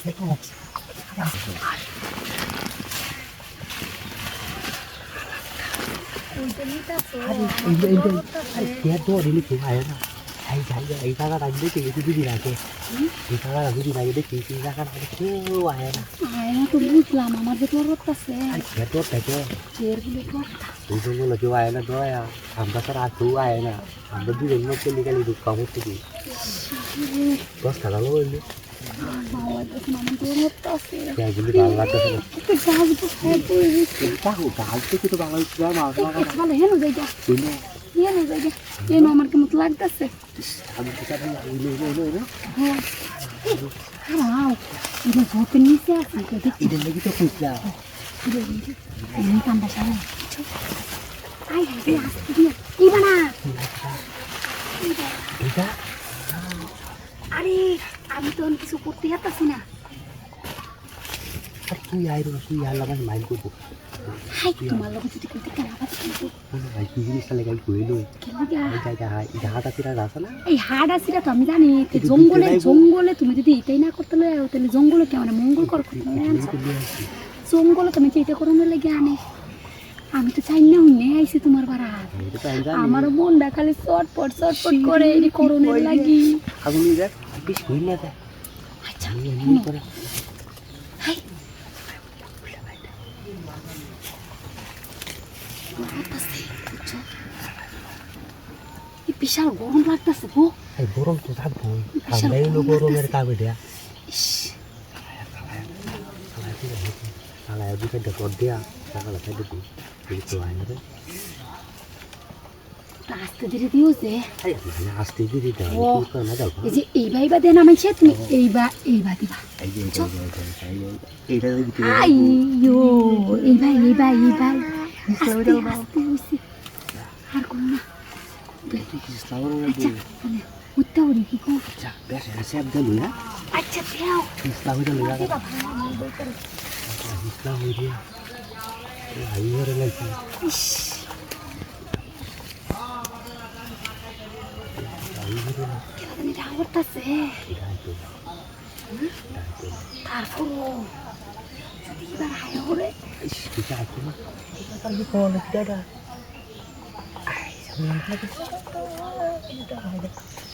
এই জায়গাটা দেখে দুদিন আগে এই জায়গাটা দুদিন আগে দেখি এই জায়গাটা কেউ আয় না তো বুঝলাম আমার যে তোর আছে তোর থেকে এই জঙ্গলে কেউ আয় না দয়া আমরা তো আর কেউ আয় না আমরা দুজন লোক চলে গেলে দুঃখ খবর থেকে 10 টাকা বললি ভালো লাগতেছে গাছ থেকে তো ভালো আমার কেমন লাগতেছে নিচে আছে এটা লেগে তো খুঁজলাম আরে আমি তো কিছু করতে যাচ্ছি না তুই আয় তুই আল্লাহ মাইল করবো তোমার লোক যদি করতে এই হাট আসিরা তো আমি জানি জঙ্গলে জঙ্গলে তুমি যদি এটাই না করতে তাহলে জঙ্গলে কেমন মঙ্গল কর জঙ্গলে তুমি এটা করানোর লেগে আনে আমি তো চাই না উন্নে আইসি তোমার বাড়া আমার মনটা খালি চটপট চটপট করে এই করোনার লাগি আচ্ছা বিশাল গরম লাগতেছে গো গরম তো থাকবো ঠান্ডাই হলো গরমের কাবে দেয়া আস্তে ধীরে দিও যে আস্তে ধীরে এই ভাইবা দেন আমি সে তুমি এইবা দিবা এই ভাই আর কোন না উত্তাউরি কি কো বেশ সব দিলু না আচ্ছা দেও ইসলাম হইলো লাগা ইসলাম হইলো আই হরে লাগি কেমন রাওয়ারতাছে তারপরও যদি এবার হায় হরে এটা আছে না তার কি কোন দাদা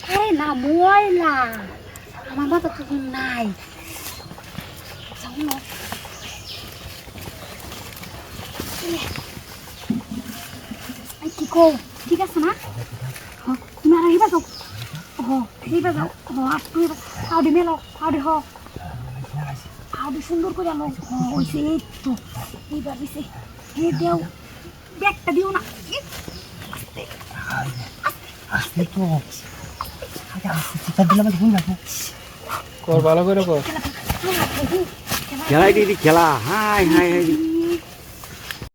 আরে না ময়লা আমার মাথা তো নাই কি কো ঠিক আছে না তুমি আর এইবা যাও এইবা যাও আপনি আউডি মেলো আউডি আউডি সুন্দর করে আলো ওইসে এই তো এইবার দিছে দেও ব্যাগটা দিও না আস্তে তো আস্তে দিলাম ভুল না কর ভালো করে কর খেলাই দিদি খেলা হাই হাই হাই